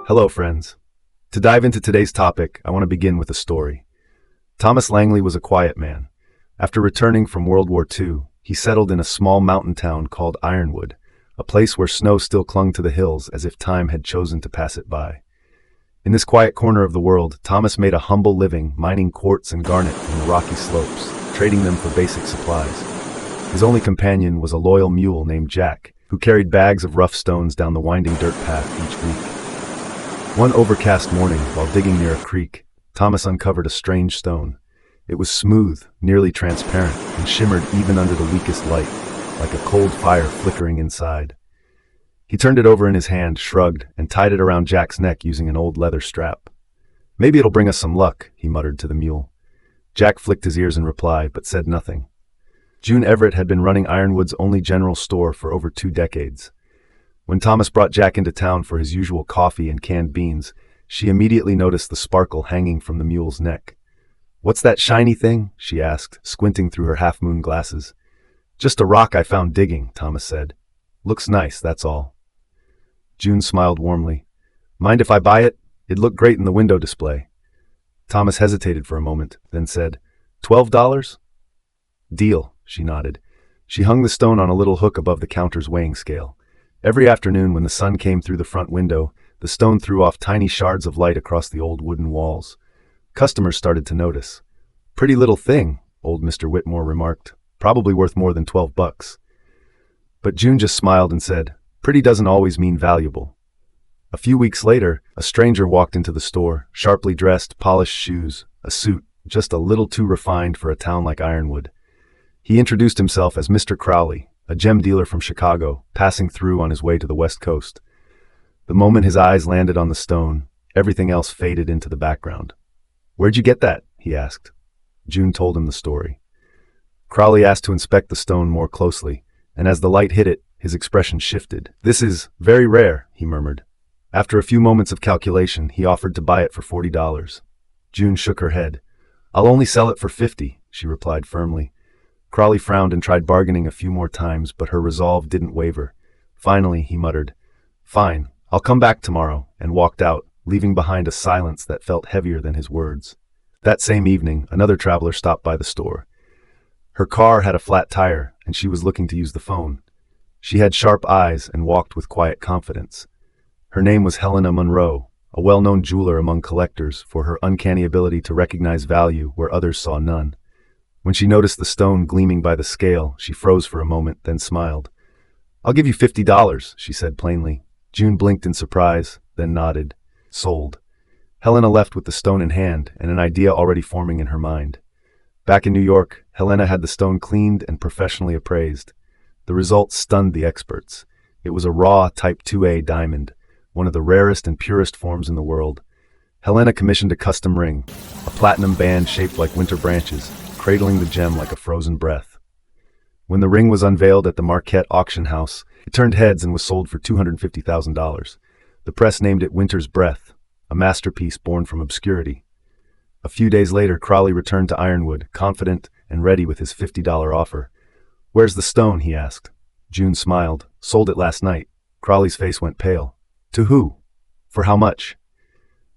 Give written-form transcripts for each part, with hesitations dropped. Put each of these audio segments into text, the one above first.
Hello, friends. To dive into today's topic, I want to begin with a story. Thomas Langley was a quiet man. After returning from World War II, he settled in a small mountain town called Ironwood, a place where snow still clung to the hills as if time had chosen to pass it by. In this quiet corner of the world, Thomas made a humble living mining quartz and garnet from the rocky slopes, trading them for basic supplies. His only companion was a loyal mule named Jack, who carried bags of rough stones down the winding dirt path each week. One overcast morning, while digging near a creek, Thomas uncovered a strange stone. It was smooth, nearly transparent, and shimmered even under the weakest light, like a cold fire flickering inside. He turned it over in his hand, shrugged, and tied it around Jack's neck using an old leather strap. "Maybe it'll bring us some luck," he muttered to the mule. Jack flicked his ears in reply, but said nothing. June Everett had been running Ironwood's only general store for over 2 decades. When Thomas brought Jack into town for his usual coffee and canned beans, she immediately noticed the sparkle hanging from the mule's neck. "What's that shiny thing?" she asked, squinting through her half-moon glasses. "Just a rock I found digging," Thomas said. "Looks nice, that's all." June smiled warmly. "Mind if I buy it? It'd look great in the window display." Thomas hesitated for a moment, then said, $12? "Deal," she nodded. She hung the stone on a little hook above the counter's weighing scale. Every afternoon when the sun came through the front window, the stone threw off tiny shards of light across the old wooden walls. Customers started to notice. "Pretty little thing," old Mr. Whitmore remarked. "Probably worth more than $12. But June just smiled and said, "Pretty doesn't always mean valuable." A few weeks later, a stranger walked into the store, sharply dressed, polished shoes, a suit, just a little too refined for a town like Ironwood. He introduced himself as Mr. Crowley, a gem dealer from Chicago, passing through on his way to the West Coast. The moment his eyes landed on the stone, everything else faded into the background. "Where'd you get that?" he asked. June told him the story. Crowley asked to inspect the stone more closely, and as the light hit it, his expression shifted. "This is very rare," he murmured. After a few moments of calculation, he offered to buy it for $40. June shook her head. "I'll only sell it for $50, she replied firmly. Crowley frowned and tried bargaining a few more times, but her resolve didn't waver. Finally, he muttered, "Fine, I'll come back tomorrow," and walked out, leaving behind a silence that felt heavier than his words. That same evening, another traveler stopped by the store. Her car had a flat tire, and she was looking to use the phone. She had sharp eyes and walked with quiet confidence. Her name was Helena Monroe, a well-known jeweler among collectors for her uncanny ability to recognize value where others saw none. When she noticed the stone gleaming by the scale, she froze for a moment, then smiled. "I'll give you $50, she said plainly. June blinked in surprise, then nodded. Sold. Helena left with the stone in hand and an idea already forming in her mind. Back in New York, Helena had the stone cleaned and professionally appraised. The results stunned the experts. It was a raw Type 2A diamond, one of the rarest and purest forms in the world. Helena commissioned a custom ring, a platinum band shaped like winter branches, cradling the gem like a frozen breath. When the ring was unveiled at the Marquette auction house, it turned heads and was sold for $250,000. The press named it Winter's Breath, a masterpiece born from obscurity. A few days later, Crowley returned to Ironwood, confident and ready with his $50 offer. "Where's the stone?" he asked. June smiled. "Sold it last night." Crowley's face went pale. "To who? For how much?"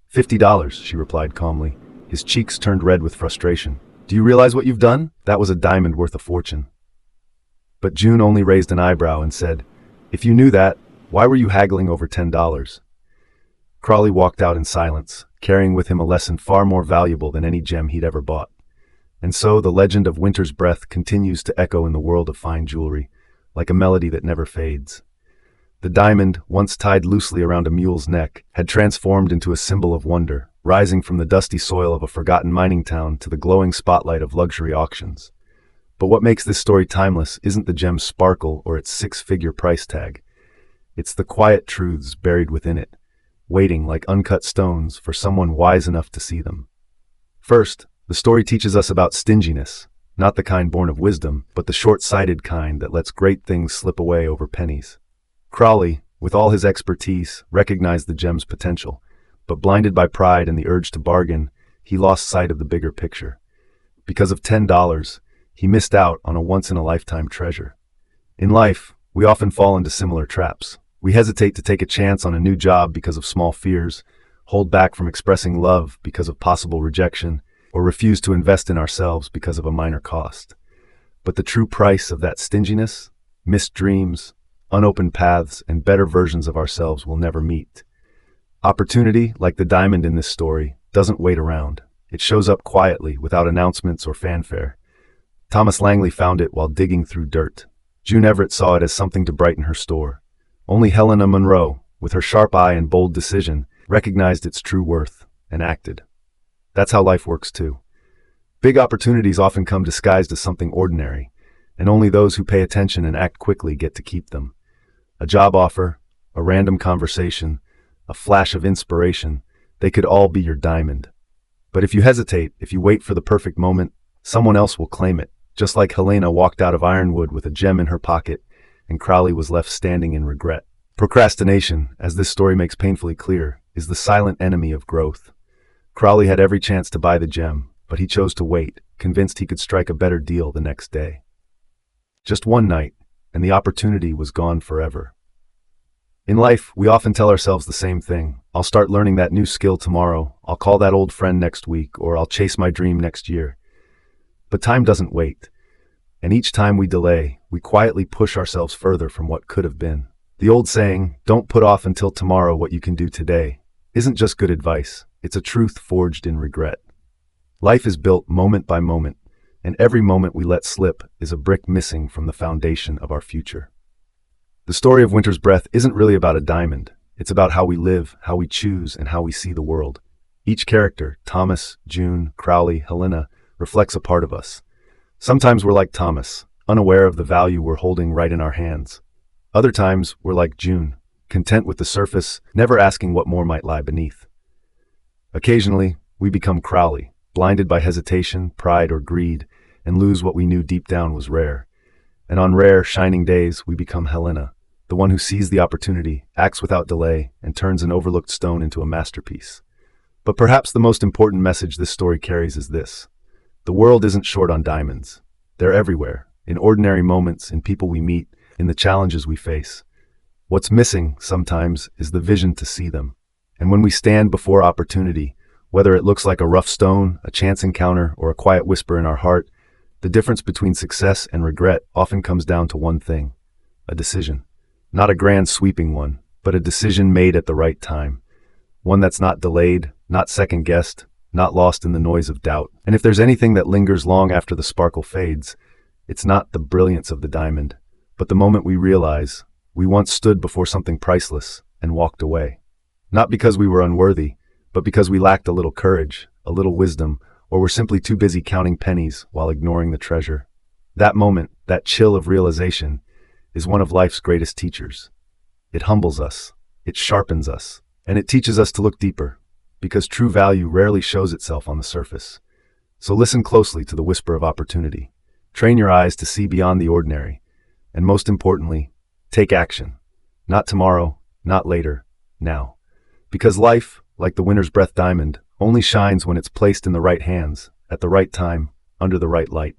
$50, she replied calmly. His cheeks turned red with frustration. "Do you realize what you've done? That was a diamond worth a fortune." But June only raised an eyebrow and said, "If you knew that, why were you haggling over $10? Crowley walked out in silence, carrying with him a lesson far more valuable than any gem he'd ever bought. And so the legend of Winter's Breath continues to echo in the world of fine jewelry, like a melody that never fades. The diamond, once tied loosely around a mule's neck, had transformed into a symbol of wonder, rising from the dusty soil of a forgotten mining town to the glowing spotlight of luxury auctions. But what makes this story timeless isn't the gem's sparkle or its 6-figure price tag. It's the quiet truths buried within it, waiting like uncut stones for someone wise enough to see them. First, the story teaches us about stinginess, not the kind born of wisdom, but the short-sighted kind that lets great things slip away over pennies. Crowley, with all his expertise, recognized the gem's potential, but blinded by pride and the urge to bargain, he lost sight of the bigger picture. Because of $10, he missed out on a once-in-a-lifetime treasure. In life, we often fall into similar traps. We hesitate to take a chance on a new job because of small fears, hold back from expressing love because of possible rejection, or refuse to invest in ourselves because of a minor cost. But the true price of that stinginess, missed dreams, unopened paths, and better versions of ourselves will never meet. Opportunity, like the diamond in this story, doesn't wait around. It shows up quietly, without announcements or fanfare. Thomas Langley found it while digging through dirt. June Everett saw it as something to brighten her store. Only Helena Monroe, with her sharp eye and bold decision, recognized its true worth and acted. That's how life works too. Big opportunities often come disguised as something ordinary, and only those who pay attention and act quickly get to keep them. A job offer, a random conversation, a flash of inspiration, they could all be your diamond. But if you hesitate, if you wait for the perfect moment, someone else will claim it, just like Helena walked out of Ironwood with a gem in her pocket, and Crowley was left standing in regret. Procrastination, as this story makes painfully clear, is the silent enemy of growth. Crowley had every chance to buy the gem, but he chose to wait, convinced he could strike a better deal the next day. Just one night, and the opportunity was gone forever. In life, we often tell ourselves the same thing. I'll start learning that new skill tomorrow, I'll call that old friend next week, or I'll chase my dream next year. But time doesn't wait. And each time we delay, we quietly push ourselves further from what could have been. The old saying, don't put off until tomorrow what you can do today, isn't just good advice, it's a truth forged in regret. Life is built moment by moment, and every moment we let slip is a brick missing from the foundation of our future. The story of Winter's Breath isn't really about a diamond. It's about how we live, how we choose, and how we see the world. Each character, Thomas, June, Crowley, Helena, reflects a part of us. Sometimes we're like Thomas, unaware of the value we're holding right in our hands. Other times, we're like June, content with the surface, never asking what more might lie beneath. Occasionally, we become Crowley, blinded by hesitation, pride, or greed, and lose what we knew deep down was rare. And on rare, shining days, we become Helena, the one who sees the opportunity, acts without delay, and turns an overlooked stone into a masterpiece. But perhaps the most important message this story carries is this. The world isn't short on diamonds. They're everywhere, in ordinary moments, in people we meet, in the challenges we face. What's missing, sometimes, is the vision to see them. And when we stand before opportunity, whether it looks like a rough stone, a chance encounter, or a quiet whisper in our heart, the difference between success and regret often comes down to one thing: a decision. Not a grand sweeping one, but a decision made at the right time. One that's not delayed, not second-guessed, not lost in the noise of doubt. And if there's anything that lingers long after the sparkle fades, it's not the brilliance of the diamond, but the moment we realize we once stood before something priceless and walked away. Not because we were unworthy, but because we lacked a little courage, a little wisdom, or were simply too busy counting pennies while ignoring the treasure. That moment, that chill of realization, is one of life's greatest teachers. It humbles us, it sharpens us, and it teaches us to look deeper, because true value rarely shows itself on the surface. So listen closely to the whisper of opportunity. Train your eyes to see beyond the ordinary, and most importantly, take action. Not tomorrow, not later, now. Because life, like the Winter's Breath diamond, only shines when it's placed in the right hands, at the right time, under the right light.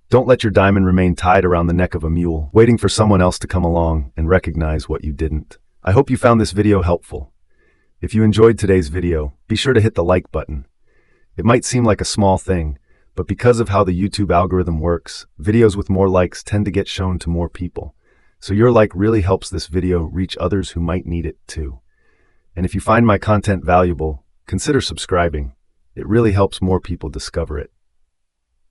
Don't let your diamond remain tied around the neck of a mule, waiting for someone else to come along and recognize what you didn't. I hope you found this video helpful. If you enjoyed today's video, be sure to hit the like button. It might seem like a small thing, but because of how the YouTube algorithm works, videos with more likes tend to get shown to more people. So your like really helps this video reach others who might need it too. And if you find my content valuable, consider subscribing. It really helps more people discover it.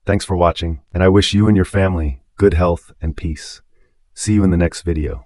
Thanks for watching, and I wish you and your family good health and peace. See you in the next video.